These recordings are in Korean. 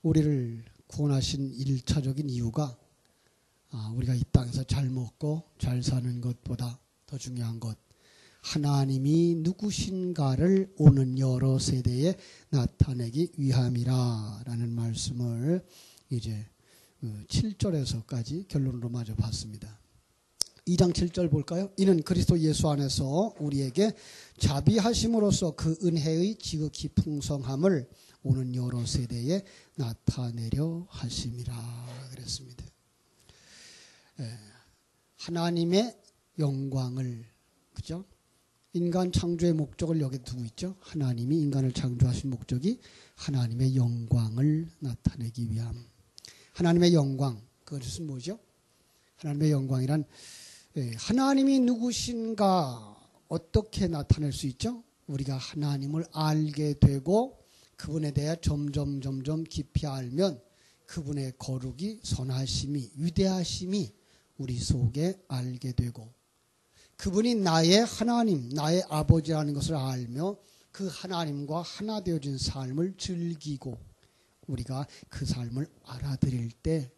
우리를 구원하신 1차적인 이유가 우리가 이 땅에서 잘 먹고 잘 사는 것보다 더 중요한 것, 하나님이 누구신가를 오는 여러 세대에 나타내기 위함이라라는 말씀을 이제 7절에서까지 결론으로 마저 봤습니다. 2장 7절 볼까요? 이는 그리스도 예수 안에서 우리에게 자비하심으로써 그 은혜의 지극히 풍성함을 오는 여러 세대에 나타내려 하심이라 그랬습니다. 하나님의 영광을, 그죠? 인간 창조의 목적을 여기 두고 있죠. 하나님이 인간을 창조하신 목적이 하나님의 영광을 나타내기 위함. 하나님의 영광, 그것은 뭐죠? 하나님의 영광이란 하나님이 누구신가 어떻게 나타낼 수 있죠? 우리가 하나님을 알게 되고 그분에 대해 점점 깊이 알면 그분의 거룩이, 선하심이, 위대하심이 우리 속에 알게 되고 그분이 나의 하나님, 나의 아버지라는 것을 알며 그 하나님과 하나 되어진 삶을 즐기고 우리가 그 삶을 알아들일 때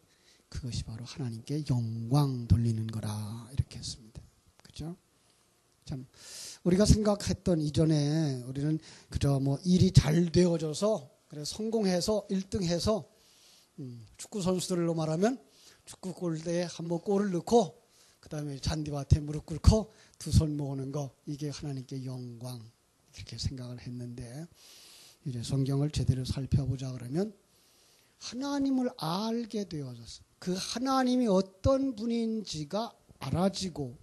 그것이 바로 하나님께 영광 돌리는 거라 이렇게 했습니다. 그렇죠? 참 우리가 생각했던 이전에 우리는 그저 뭐 일이 잘 되어져서 그래 성공해서 1등해서 축구 선수들로 말하면 축구 골대에 한번 골을 넣고 그 다음에 잔디밭에 무릎 꿇고 두 손 모으는 거, 이게 하나님께 영광 이렇게 생각을 했는데 이제 성경을 제대로 살펴보자 그러면 하나님을 알게 되어졌어. 그 하나님이 어떤 분인지가 알아지고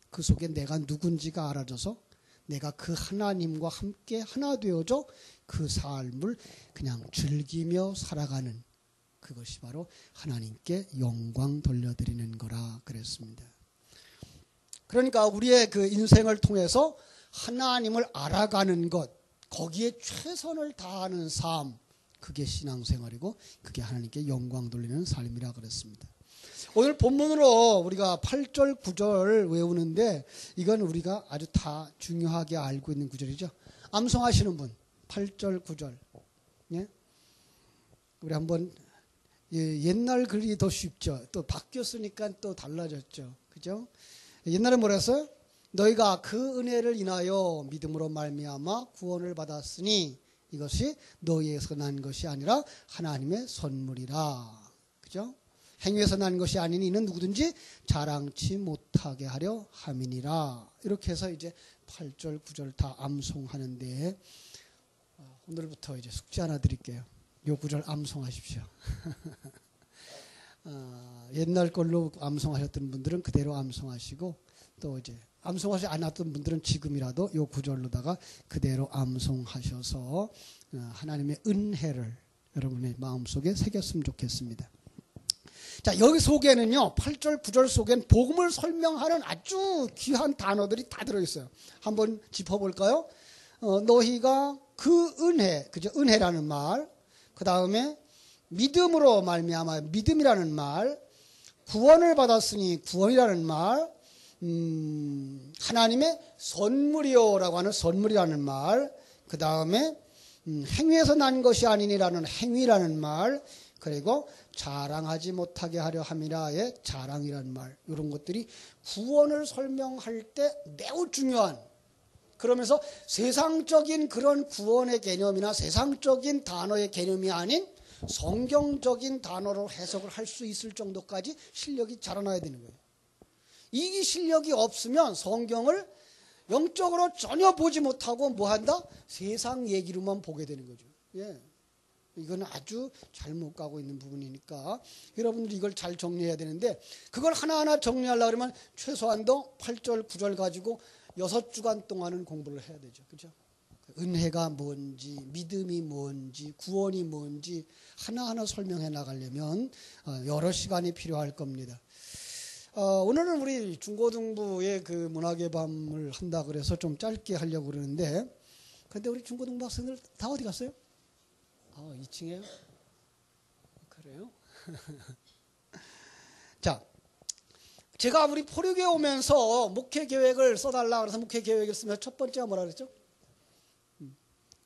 그 속에 내가 누군지가 알아져서 내가 그 하나님과 함께 하나 되어져 그 삶을 그냥 즐기며 살아가는 그것이 바로 하나님께 영광 돌려드리는 거라 그랬습니다. 그러니까 우리의 그 인생을 통해서 하나님을 알아가는 것, 거기에 최선을 다하는 삶, 그게 신앙생활이고 그게 하나님께 영광 돌리는 삶이라 그랬습니다. 오늘 본문으로 우리가 8절 9절 외우는데 이건 우리가 아주 다 중요하게 알고 있는 구절이죠. 암송하시는 분 8절 9절. 예? 우리 한번 옛날 글이 더 쉽죠. 또 바뀌었으니까 또 달라졌죠. 그죠? 옛날에 뭐라 했어요? 너희가 그 은혜를 인하여 믿음으로 말미암아 구원을 받았으니 이것이 너희에서 난 것이 아니라 하나님의 선물이라. 그죠? 행위에서 난 것이 아니니 이는 누구든지 자랑치 못하게 하려 함이니라. 이렇게 해서 이제 8절 9절 다 암송하는데 오늘부터 이제 숙제 하나 드릴게요. 요 구절 암송하십시오. 옛날 걸로 암송하셨던 분들은 그대로 암송하시고 또 이제 암송하지 않았던 분들은 지금이라도 요 구절로다가 그대로 암송하셔서 하나님의 은혜를 여러분의 마음속에 새겼으면 좋겠습니다. 자, 여기 속에는요 8절 9절 속엔 복음을 설명하는 아주 귀한 단어들이 다 들어있어요. 한번 짚어볼까요? 너희가 그 은혜, 그죠? 은혜라는 말, 그 다음에 믿음으로 말미암아 믿음이라는 말, 구원을 받았으니 구원이라는 말, 하나님의 선물이요라고 하는 선물이라는 말, 그 다음에 행위에서 난 것이 아니니라는 행위라는 말, 그리고 자랑하지 못하게 하려 함이라의 자랑이라는 말, 이런 것들이 구원을 설명할 때 매우 중요한, 그러면서 세상적인 그런 구원의 개념이나 세상적인 단어의 개념이 아닌 성경적인 단어로 해석을 할 수 있을 정도까지 실력이 자라나야 되는 거예요. 이 실력이 없으면 성경을 영적으로 전혀 보지 못하고 뭐 한다? 세상 얘기로만 보게 되는 거죠. 예. 이건 아주 잘못 가고 있는 부분이니까 여러분들이 이걸 잘 정리해야 되는데 그걸 하나하나 정리하려고 그러면 최소한도 8절 9절 가지고 6주간 동안은 공부를 해야 되죠. 그죠? 은혜가 뭔지, 믿음이 뭔지, 구원이 뭔지 하나하나 설명해 나가려면 여러 시간이 필요할 겁니다. 오늘은 우리 중고등부의 그 문학의 밤을 한다 그래서 좀 짧게 하려고 그러는데 근데 우리 중고등부 학생들 다 어디 갔어요? 2층에요? 그래요? 자, 제가 우리 포류교회 오면서 목회 계획을 써달라 그래서 목회 계획을 쓰면 첫 번째가 뭐라 그랬죠?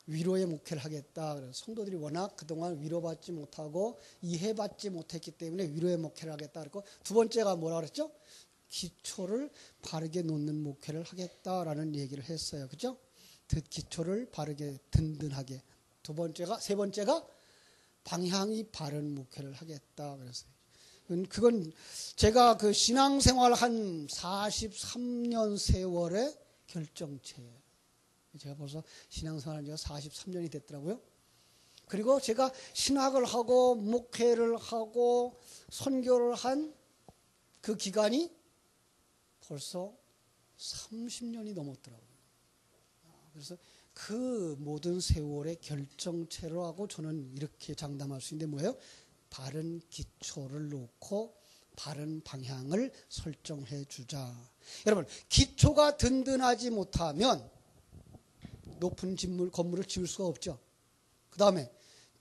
위로의 목회를 하겠다. 그래서 성도들이 워낙 그동안 위로받지 못하고 이해받지 못했기 때문에 위로의 목회를 하겠다. 그리고 두 번째가 뭐라 그랬죠? 기초를 바르게 놓는 목회를 하겠다라는 얘기를 했어요. 그죠? 기초를 바르게 든든하게. 세 번째가 방향이 바른 목회를 하겠다. 그랬어요. 그건 제가 그 신앙생활 한 43년 세월의 결정체예요. 제가 벌써 신앙생활 한 지가 43년이 됐더라고요. 그리고 제가 신학을 하고 목회를 하고 선교를 한 그 기간이 벌써 30년이 넘었더라고요. 그래서 그 모든 세월의 결정체로 하고 저는 이렇게 장담할 수 있는데 뭐예요? 바른 기초를 놓고 바른 방향을 설정해 주자. 여러분, 기초가 든든하지 못하면 높은 건물을 지을 수가 없죠. 그 다음에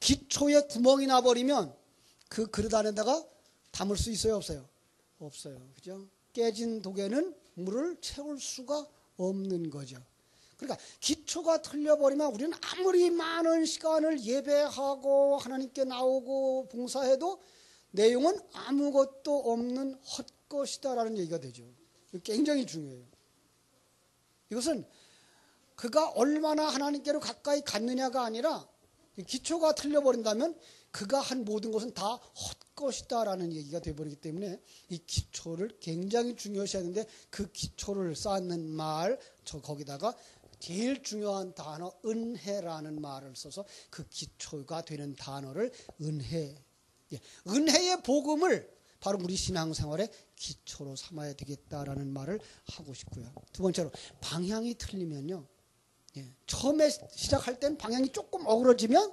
기초에 구멍이 나버리면 그 그릇 안에다가 담을 수 있어요, 없어요? 없어요. 그죠? 깨진 독에는 물을 채울 수가 없는 거죠. 그러니까 기초가 틀려버리면 우리는 아무리 많은 시간을 예배하고 하나님께 나오고 봉사해도 내용은 아무것도 없는 헛것이다라는 얘기가 되죠. 굉장히 중요해요. 이것은 그가 얼마나 하나님께로 가까이 갔느냐가 아니라 기초가 틀려버린다면 그가 한 모든 것은 다 헛것이다라는 얘기가 되어버리기 때문에 이 기초를 굉장히 중요시 하는데 그 기초를 쌓는 말, 거기다가 제일 중요한 단어 은혜라는 말을 써서 그 기초가 되는 단어를 은혜. 은혜의 복음을 바로 우리 신앙생활의 기초로 삼아야 되겠다라는 말을 하고 싶고요. 두 번째로 방향이 틀리면요. 처음에 시작할 땐 방향이 조금 어그러지면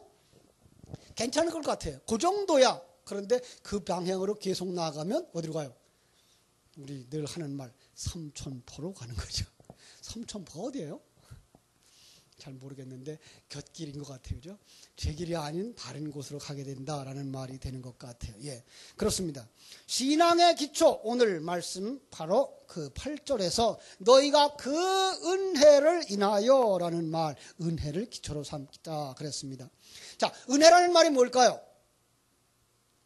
괜찮을 것 같아요. 그 정도야. 그런데 그 방향으로 계속 나아가면 어디로 가요? 우리 늘 하는 말 삼천포로 가는 거죠. 삼천포 어디예요? 잘 모르겠는데 곁길인 것 같아요. 그죠? 제 길이 아닌 다른 곳으로 가게 된다라는 말이 되는 것 같아요. 예, 그렇습니다. 신앙의 기초, 오늘 말씀 바로 그 8절에서 너희가 그 은혜를 인하여 라는 말, 은혜를 기초로 삼다 그랬습니다. 자, 은혜라는 말이 뭘까요?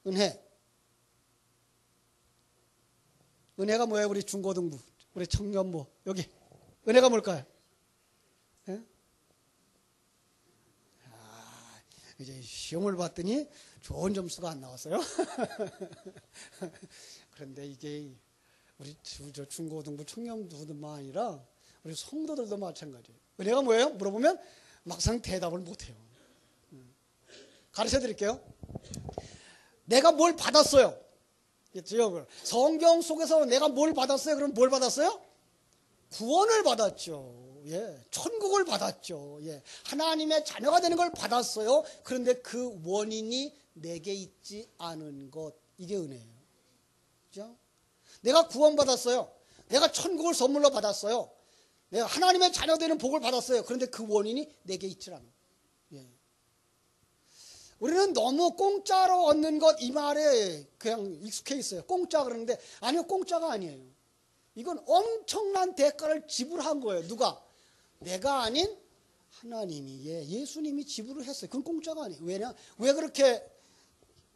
은혜. 은혜가 뭐예요? 우리 중고등부, 우리 청년부, 여기. 은혜가 뭘까요? 예? 이제 시험을 봤더니 좋은 점수가 안 나왔어요. 그런데 이게 우리 저 중고등부 청년부들만 아니라 우리 성도들도 마찬가지예요. 은혜가 뭐예요? 물어보면 막상 대답을 못해요. 가르쳐 드릴게요. 내가 뭘 받았어요? 성경 속에서 내가 뭘 받았어요? 그럼 뭘 받았어요? 구원을 받았죠. 예, 천국을 받았죠. 예, 하나님의 자녀가 되는 걸 받았어요. 그런데 그 원인이 내게 있지 않은 것, 이게 은혜예요. 그죠? 내가 구원받았어요. 내가 천국을 선물로 받았어요. 내가 하나님의 자녀 되는 복을 받았어요. 그런데 그 원인이 내게 있지 않은 것. 예. 우리는 너무 공짜로 얻는 것, 이 말에 그냥 익숙해 있어요. 공짜 그러는데 아니요, 공짜가 아니에요. 이건 엄청난 대가를 지불한 거예요. 누가? 내가 아닌 하나님이, 예수님이 지불을 했어요. 그건 공짜가 아니에요. 왜 그렇게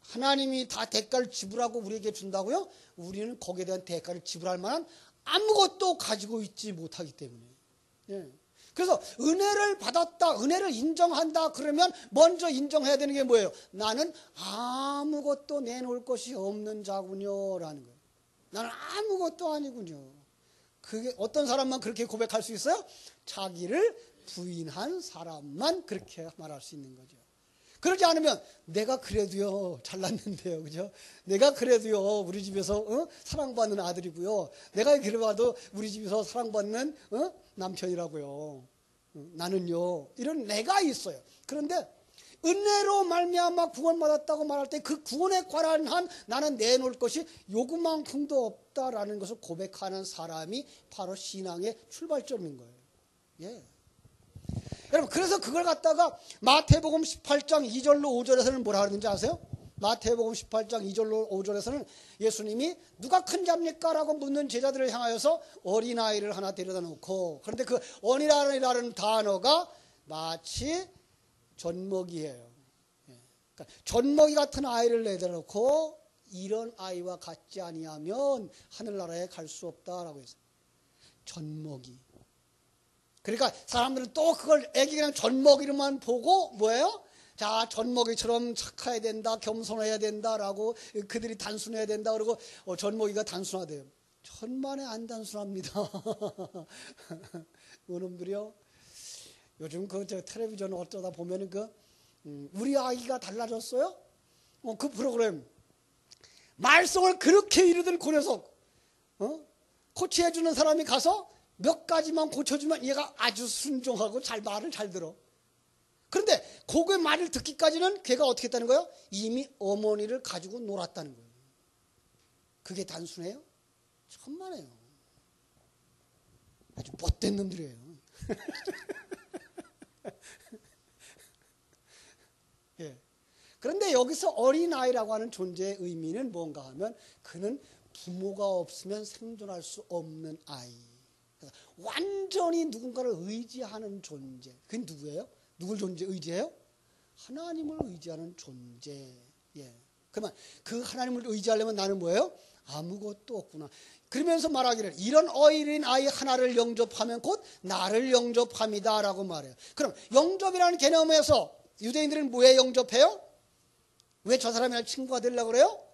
하나님이 다 대가를 지불하고 우리에게 준다고요? 우리는 거기에 대한 대가를 지불할 만한 아무것도 가지고 있지 못하기 때문에. 예. 그래서 은혜를 받았다, 은혜를 인정한다 그러면 먼저 인정해야 되는 게 뭐예요? 나는 아무것도 내놓을 것이 없는 자군요 라는 거예요. 나는 아무것도 아니군요. 그게 어떤 사람만 그렇게 고백할 수 있어요? 자기를 부인한 사람만 그렇게 말할 수 있는 거죠. 그러지 않으면 내가 그래도요 잘났는데요, 그죠? 내가 그래도요 우리 집에서 사랑받는 아들이고요. 내가 그래도 우리 집에서 사랑받는 남편이라고요. 나는요 이런 내가 있어요. 그런데 은혜로 말미암아 구원받았다고 말할 때 그 구원에 관한 나는 내놓을 것이 요구만큼도 없다라는 것을 고백하는 사람이 바로 신앙의 출발점인 거예요. 예. 여러분, 그래서 그걸 갖다가 마태복음 18장 2절로 5절에서는 뭐라 그러는지 아세요? 마태복음 18장 2절로 5절에서는 예수님이 누가 큰 자입니까? 라고 묻는 제자들을 향하여서 어린아이를 하나 데려다 놓고, 그런데 그 어린아이라는 단어가 마치 젖먹이에요. 그러니까 젖먹이 같은 아이를 내다놓고 이런 아이와 같지 아니하면 하늘나라에 갈 수 없다라고 했어요. 젖먹이. 그러니까 사람들은 또 그걸 애기 그냥 젖먹이로만 보고 뭐예요? 자, 젖먹이처럼 착해야 된다, 겸손해야 된다라고 그들이 단순해야 된다 그러고 젖먹이가 단순하대요. 천만에 안 단순합니다. 그놈들이요. 요즘 저 텔레비전 어쩌다 보면은 우리 아이가 달라졌어요? 그 프로그램 말썽을 그렇게 이르던 고려석 코치해주는 사람이 가서 몇 가지만 고쳐주면 얘가 아주 순종하고 말을 잘 들어. 그런데 그거의 말을 듣기까지는 걔가 어떻게 했다는 거예요? 이미 어머니를 가지고 놀았다는 거예요. 그게 단순해요? 천만에요. 아주 못된 놈들이에요. 예. 그런데 여기서 어린아이라고 하는 존재의 의미는 뭔가 하면 그는 부모가 없으면 생존할 수 없는 아이. 완전히 누군가를 의지하는 존재. 그게 누구예요? 누굴 의지해요? 하나님을 의지하는 존재. 예. 그러면 그 하나님을 의지하려면 나는 뭐예요? 아무것도 없구나. 그러면서 말하기를 이런 어린 아이 하나를 영접하면 곧 나를 영접합니다 라고 말해요. 그럼 영접이라는 개념에서 유대인들은 뭐에 영접해요? 왜 저 사람이랑 친구가 되려고 그래요?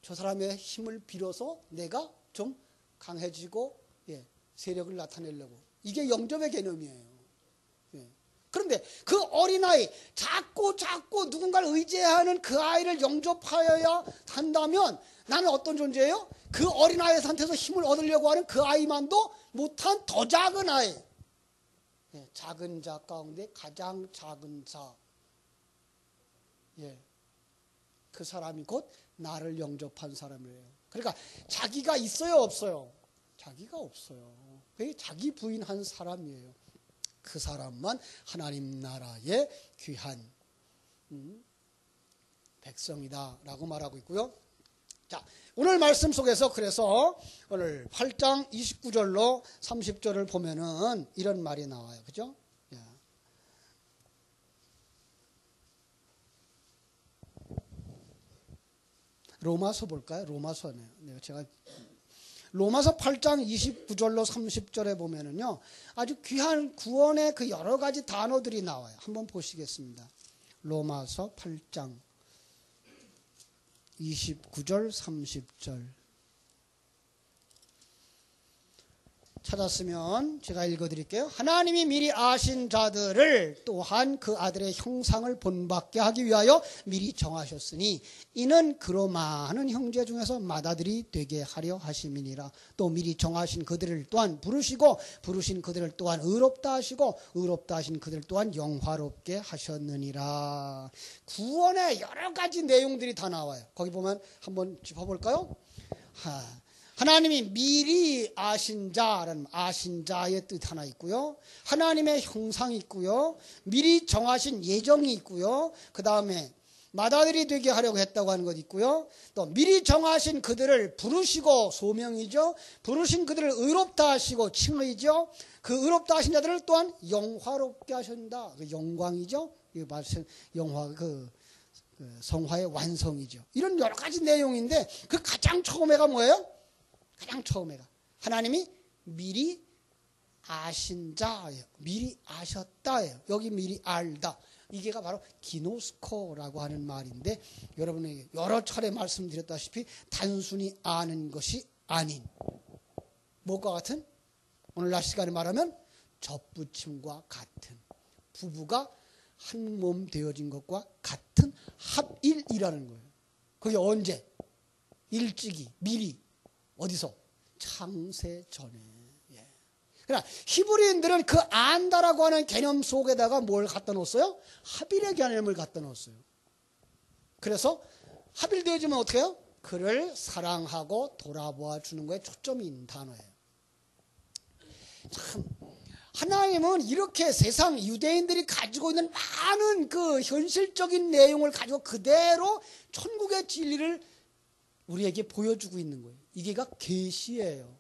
저 사람의 힘을 빌어서 내가 좀 강해지고 세력을 나타내려고. 이게 영접의 개념이에요. 그런데 그 어린아이 자꾸 누군가를 의지하는 그 아이를 영접하여야 한다면 나는 어떤 존재예요? 그 어린아이한테서 힘을 얻으려고 하는 그 아이만도 못한 더 작은 아이. 작은 자 가운데 가장 작은 자. 그 사람이 곧 나를 영접한 사람이에요. 그러니까 자기가 있어요, 없어요? 자기가 없어요. 그게 자기 부인한 사람이에요. 그 사람만 하나님 나라의 귀한 백성이다라고 말하고 있고요. 자, 오늘 말씀 속에서 그래서 오늘 8장 29절로 30절을 보면은 이런 말이 나와요. 그죠? 로마서 볼까요? 로마서네요. 제가 로마서 8장 29절로 30절에 보면은요, 아주 귀한 구원의 그 여러 가지 단어들이 나와요. 한번 보시겠습니다. 로마서 8장 29절, 30절. 찾았으면 제가 읽어드릴게요. 하나님이 미리 아신 자들을 또한 그 아들의 형상을 본받게 하기 위하여 미리 정하셨으니 이는 그로 많은 형제 중에서 맏아들이 되게 하려 하심이니라. 또 미리 정하신 그들을 또한 부르시고 부르신 그들을 또한 의롭다 하시고 의롭다 하신 그들 또한 영화롭게 하셨느니라. 구원의 여러 가지 내용들이 다 나와요. 거기 보면 한번 짚어볼까요? 하나님이 미리 아신 자라는 아신 자의 뜻 하나 있고요. 하나님의 형상이 있고요. 미리 정하신 예정이 있고요. 그 다음에 맏아들이 되게 하려고 했다고 하는 것 있고요. 또 미리 정하신 그들을 부르시고 소명이죠. 부르신 그들을 의롭다 하시고 칭의죠. 그 의롭다 하신 자들을 또한 영화롭게 하신다. 그 영광이죠. 영화 성화의 완성이죠. 이런 여러 가지 내용인데 그 가장 처음에가 뭐예요? 가장 처음에가 하나님이 미리 아신 자예요. 미리 아셨다예요. 여기 미리 알다. 이게가 바로 기노스코라고 하는 말인데 여러분에게 여러 차례 말씀드렸다시피 단순히 아는 것이 아닌 뭐가 같은? 오늘날 시간에 말하면 접붙임과 같은 부부가 한 몸 되어진 것과 같은 합일이라는 거예요. 그게 언제? 일찍이 미리 어디서? 창세 전에. 그러나 히브리인들은 그 안다라고 하는 개념 속에다가 뭘 갖다 놓았어요? 합일의 개념을 갖다 놓았어요. 그래서 합일되어지면 어떻게 해요? 그를 사랑하고 돌아보아 주는 거에 초점이 있는 단어예요. 참 하나님은 이렇게 세상 유대인들이 가지고 있는 많은 그 현실적인 내용을 가지고 그대로 천국의 진리를 우리에게 보여주고 있는 거예요. 이게가 계시예요.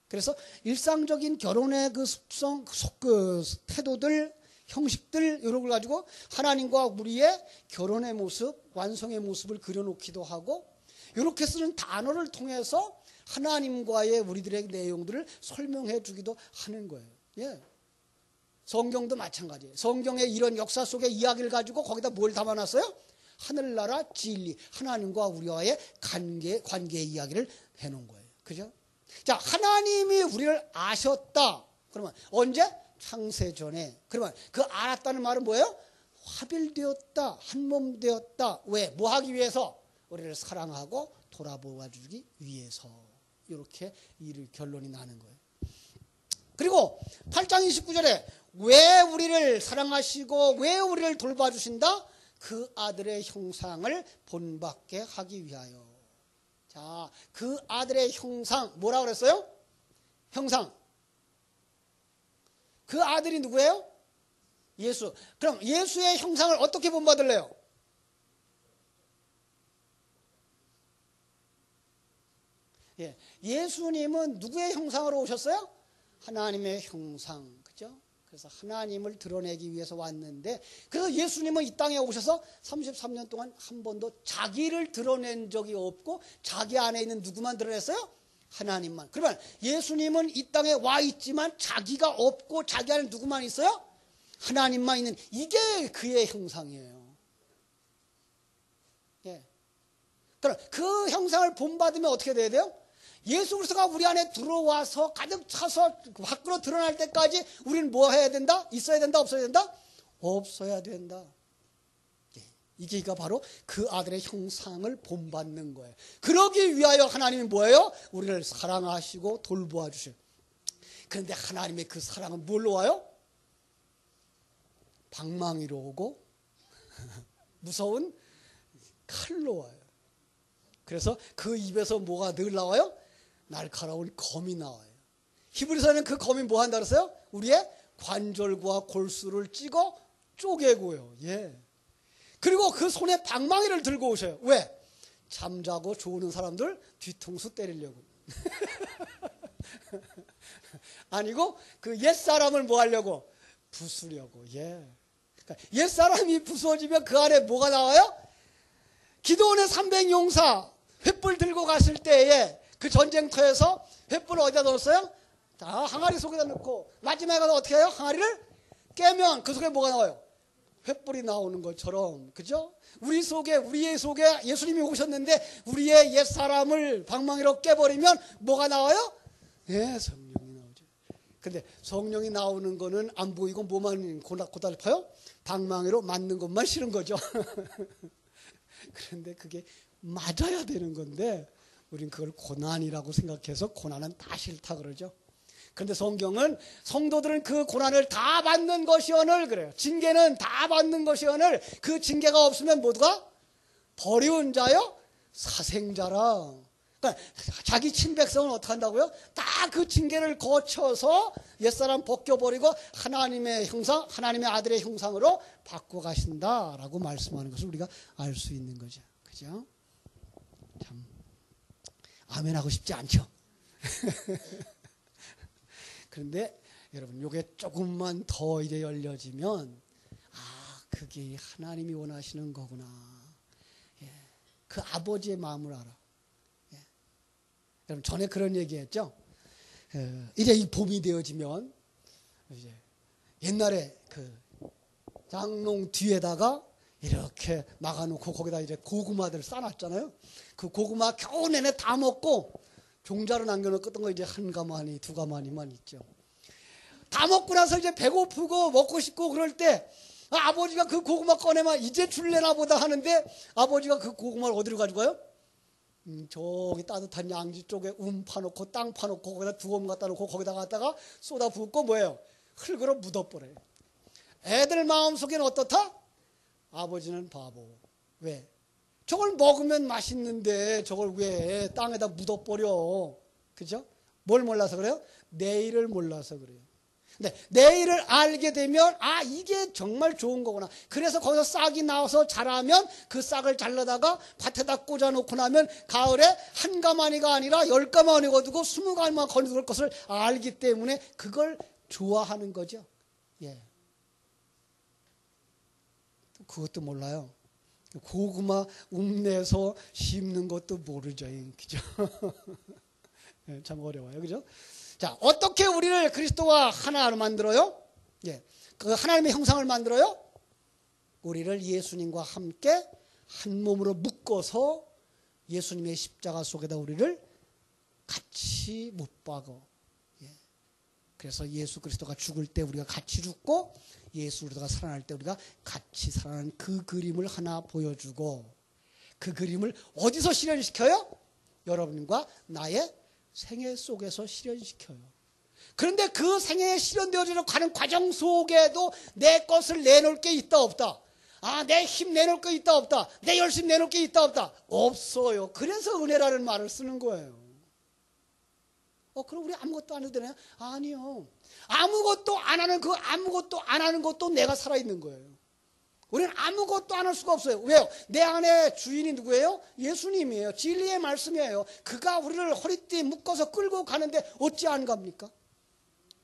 그래서 일상적인 결혼의 그 습성, 그 태도들, 형식들 이런 걸 가지고 하나님과 우리의 결혼의 모습, 완성의 모습을 그려놓기도 하고 이렇게 쓰는 단어를 통해서 하나님과의 우리들의 내용들을 설명해 주기도 하는 거예요. 예. 성경도 마찬가지예요. 성경의 이런 역사 속의 이야기를 가지고 거기다 뭘 담아놨어요? 하늘나라 진리, 하나님과 우리와의 관계 이야기를 해놓은 거예요. 그죠? 자, 하나님이 우리를 아셨다. 그러면 언제? 창세전에. 그러면 그 알았다는 말은 뭐예요? 화별되었다. 한몸 되었다. 왜? 뭐 하기 위해서? 우리를 사랑하고 돌아보아 주기 위해서. 이렇게 결론이 나는 거예요. 그리고 8장 29절에 왜 우리를 사랑하시고 왜 우리를 돌봐주신다? 그 아들의 형상을 본받게 하기 위하여. 자, 그 아들의 형상 뭐라고 그랬어요? 형상. 그 아들이 누구예요? 예수. 그럼 예수의 형상을 어떻게 본받을래요? 예, 예수님은 누구의 형상으로 오셨어요? 하나님의 형상. 그죠? 그래서 하나님을 드러내기 위해서 왔는데, 그래서 예수님은 이 땅에 오셔서 33년 동안 한 번도 자기를 드러낸 적이 없고 자기 안에 있는 누구만 드러냈어요? 하나님만. 그러면 예수님은 이 땅에 와 있지만 자기가 없고 자기 안에 누구만 있어요? 하나님만 있는, 이게 그의 형상이에요. 예. 그럼 그 형상을 본받으면 어떻게 돼야 돼요? 예수 그리스도가 우리 안에 들어와서 가득 차서 밖으로 드러날 때까지 우리는 뭐 해야 된다? 있어야 된다? 없어야 된다? 없어야 된다. 이게 바로 그 아들의 형상을 본받는 거예요. 그러기 위하여 하나님이 뭐예요? 우리를 사랑하시고 돌보아 주셔요. 그런데 하나님의 그 사랑은 뭘로 와요? 방망이로 오고 무서운 칼로 와요. 그래서 그 입에서 뭐가 늘 나와요? 날카로운 검이 나와요. 히브리서에는 그 검이 뭐 한다 그랬어요? 우리의 관절과 골수를 찍어 쪼개고요. 예. 그리고 그 손에 방망이를 들고 오셔요. 왜? 잠자고 좋은 사람들 뒤통수 때리려고. 아니고 그 옛사람을 뭐 하려고? 부수려고. 예. 그러니까 옛사람이 부서지면 그 안에 뭐가 나와요? 기도원의 300용사 횃불 들고 갔을 때에 그 전쟁터에서 횃불을 어디다 넣었어요? 다 항아리 속에다 넣고 마지막에 가서 어떻게 해요? 항아리를 깨면 그 속에 뭐가 나와요? 횃불이 나오는 것처럼. 그죠? 우리의 속에 예수님이 오셨는데 우리의 옛사람을 방망이로 깨버리면 뭐가 나와요? 예, 성령이 나오죠. 근데 성령이 나오는 거는 안 보이고 뭐만 고달파요? 방망이로 맞는 것만 싫은 거죠. 그런데 그게 맞아야 되는 건데 우린 그걸 고난이라고 생각해서 고난은 다 싫다 그러죠. 그런데 성경은 성도들은 그 고난을 다 받는 것이오늘 그래요. 징계는 다 받는 것이오늘 그 징계가 없으면 모두가 버리운 자요 사생자라. 그러니까 자기 친백성은 어떻게 한다고요? 다 그 징계를 거쳐서 옛사람 벗겨버리고 하나님의 형상, 하나님의 아들의 형상으로 바꿔 가신다라고 말씀하는 것을 우리가 알 수 있는 거죠. 그죠? 참 아멘하고 싶지 않죠? 그런데 여러분 이게 조금만 더 이제 열려지면 그게 하나님이 원하시는 거구나. 예. 그 아버지의 마음을 알아. 예. 여러분 전에 그런 얘기했죠. 이제 이 봄이 되어지면 이제 옛날에 그 장롱 뒤에다가 이렇게 막아놓고 거기다 이제 고구마들 싸놨잖아요. 그 고구마 겨우 내내 다 먹고 종자로 남겨놓았던 거 이제 한 가마니 두 가마니만 있죠. 다 먹고 나서 이제 배고프고 먹고 싶고 그럴 때 아버지가 그 고구마 꺼내면 이제 줄래나 보다 하는데 아버지가 그 고구마를 어디로 가져가요? 저기 따뜻한 양지 쪽에 파놓고 땅 파놓고 거기다 두엄 갖다 놓고 거기다 갖다가 쏟아 붓고 뭐예요? 흙으로 묻어버려요. 애들 마음속에는 어떻다? 아버지는 바보. 왜? 저걸 먹으면 맛있는데 저걸 왜 땅에다 묻어버려? 그죠? 뭘 몰라서 그래요? 내일을 몰라서 그래요. 근데 내일을 알게 되면 이게 정말 좋은 거구나. 그래서 거기서 싹이 나와서 자라면 그 싹을 잘라다가 밭에다 꽂아놓고 나면 가을에 한 가마니가 아니라 10가마니 거두고 20가마니 거둘 것을 알기 때문에 그걸 좋아하는 거죠. 예. 그것도 몰라요. 고구마 უმ내서 심는 것도 모르죠. 그죠? 참 어려워요. 그죠? 자, 어떻게 우리를 그리스도와 하나로 만들어요? 예. 그 하나님의 형상을 만들어요? 우리를 예수님과 함께 한 몸으로 묶어서 예수님의 십자가 속에다 우리를 같이 못 박어. 예. 그래서 예수 그리스도가 죽을 때 우리가 같이 죽고 예수 그리스도가 살아날 때 우리가 같이 살아나는 그 그림을 하나 보여주고, 그 그림을 어디서 실현시켜요? 여러분과 나의 생애 속에서 실현시켜요. 그런데 그 생애에 실현되어지는 가는 과정 속에도 내 것을 내놓을 게 있다 없다? 내 힘 내놓을 게 있다 없다? 내 열심 내놓을 게 있다 없다? 없어요. 그래서 은혜라는 말을 쓰는 거예요. 그럼 우리 아무것도 안 해도 되나요? 아니요. 아무것도 안 하는 그 아무것도 안 하는 것도 내가 살아있는 거예요. 우리는 아무것도 안 할 수가 없어요. 왜요? 내 안에 주인이 누구예요? 예수님이에요. 진리의 말씀이에요. 그가 우리를 허리띠 묶어서 끌고 가는데 어찌 안 갑니까?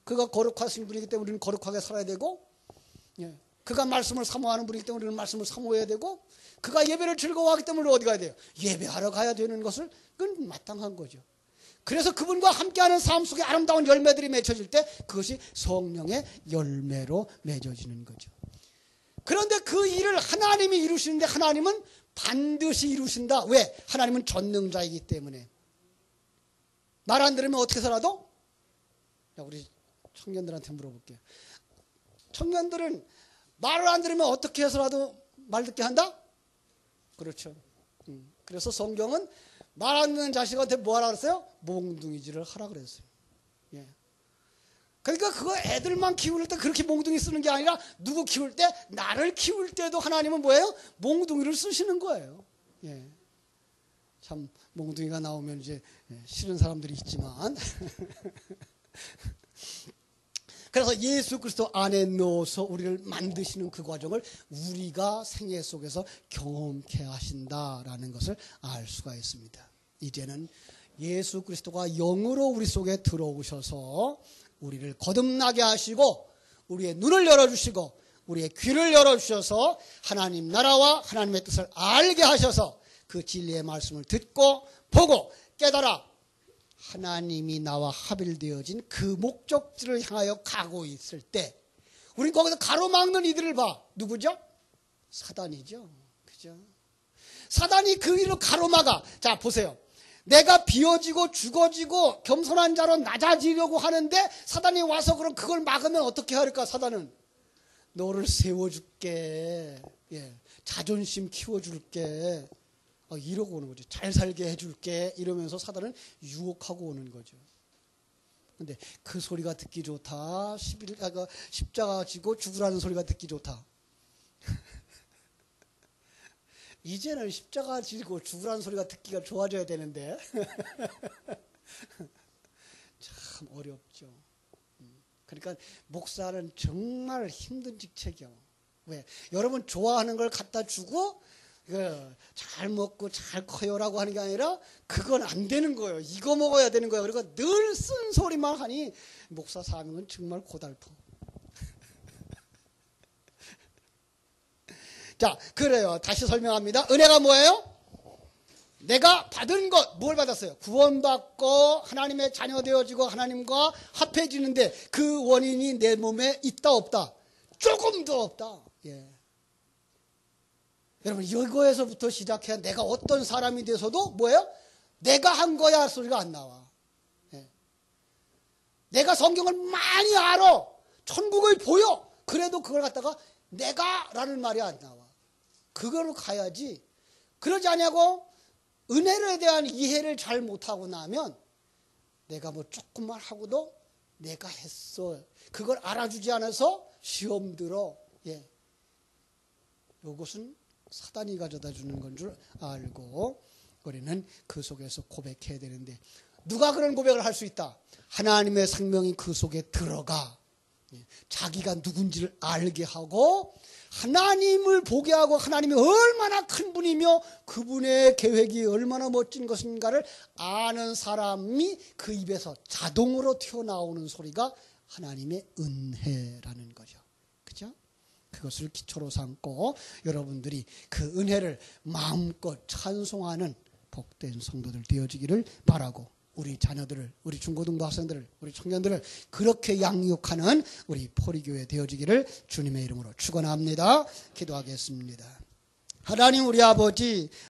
그가 거룩하신 분이기 때문에 우리는 거룩하게 살아야 되고, 예. 그가 말씀을 사모하는 분이기 때문에 우리는 말씀을 사모해야 되고, 그가 예배를 즐거워하기 때문에 어디 가야 돼요? 예배하러 가야 되는 것을 그건 마땅한 거죠. 그래서 그분과 함께하는 삶 속에 아름다운 열매들이 맺혀질 때 그것이 성령의 열매로 맺어지는 거죠. 그런데 그 일을 하나님이 이루시는데 하나님은 반드시 이루신다. 왜? 하나님은 전능자이기 때문에. 말 안 들으면 어떻게 살아도? 우리 청년들한테 물어볼게요. 청년들은 말을 안 들으면 어떻게 해서라도 말 듣게 한다? 그렇죠. 그래서 성경은 말 안 듣는 자식한테 뭐 하라 그랬어요? 몽둥이질을 하라 그랬어요. 예. 그러니까 그거 애들만 키울 때 그렇게 몽둥이 쓰는 게 아니라 누구 키울 때, 나를 키울 때도 하나님은 뭐예요? 몽둥이를 쓰시는 거예요. 예. 참 몽둥이가 나오면 이제 싫은 사람들이 있지만 그래서 예수 그리스도 안에 넣어서 우리를 만드시는 그 과정을 우리가 생애 속에서 경험케 하신다라는 것을 알 수가 있습니다. 이제는 예수 그리스도가 영으로 우리 속에 들어오셔서 우리를 거듭나게 하시고 우리의 눈을 열어주시고 우리의 귀를 열어주셔서 하나님 나라와 하나님의 뜻을 알게 하셔서 그 진리의 말씀을 듣고 보고 깨달아 하나님이 나와 합일되어진 그 목적지를 향하여 가고 있을 때 우린 거기서 가로막는 이들을 봐. 누구죠? 사단이죠. 그죠? 사단이 그 일을 가로막아. 자, 보세요. 내가 비워지고 죽어지고 겸손한 자로 낮아지려고 하는데 사단이 와서 그럼 그걸 막으면 어떻게 할까? 사단은 너를 세워줄게. 예, 자존심 키워줄게. 이러고 오는 거죠. 잘 살게 해줄게. 이러면서 사단은 유혹하고 오는 거죠. 근데 그 소리가 듣기 좋다. 십자가 지고 죽으라는 소리가 듣기 좋다. 이제는 십자가 지고 죽으라는 소리가 듣기가 좋아져야 되는데 참 어렵죠. 그러니까 목사는 정말 힘든 직책이요. 왜? 여러분 좋아하는 걸 갖다 주고 잘 먹고 잘 커요라고 하는 게 아니라 그건 안 되는 거예요. 이거 먹어야 되는 거예요. 그리고 늘 쓴소리만 하니 목사 사명은 정말 고달퍼. 자, 그래요. 다시 설명합니다. 은혜가 뭐예요? 내가 받은 것, 뭘 받았어요? 구원받고 하나님의 자녀 되어지고 하나님과 합해지는데 그 원인이 내 몸에 있다 없다? 조금도 없다. 예. 여러분 이거에서부터 시작해야 내가 어떤 사람이 돼서도 뭐예요? 내가 한 거야 소리가 안 나와. 예. 내가 성경을 많이 알아. 천국을 보여. 그래도 그걸 갖다가 내가 라는 말이 안 나와. 그걸로 가야지. 그러지 않냐고 은혜에 대한 이해를 잘 못하고 나면 내가 뭐 조금만 하고도 내가 했어. 그걸 알아주지 않아서 시험 들어. 예. 이것은 사단이 가져다 주는 건 줄 알고 우리는 그 속에서 고백해야 되는데 누가 그런 고백을 할 수 있다? 하나님의 생명이 그 속에 들어가 자기가 누군지를 알게 하고 하나님을 보게 하고 하나님이 얼마나 큰 분이며 그분의 계획이 얼마나 멋진 것인가를 아는 사람이 그 입에서 자동으로 튀어나오는 소리가 하나님의 은혜라는 거죠. 그죠? 그것을 기초로 삼고 여러분들이 그 은혜를 마음껏 찬송하는 복된 성도들 되어지기를 바라고, 우리 자녀들을, 우리 중고등부 학생들을, 우리 청년들을 그렇게 양육하는 우리 포리교회 되어지기를 주님의 이름으로 축원합니다. 기도하겠습니다. 하나님 우리 아버지,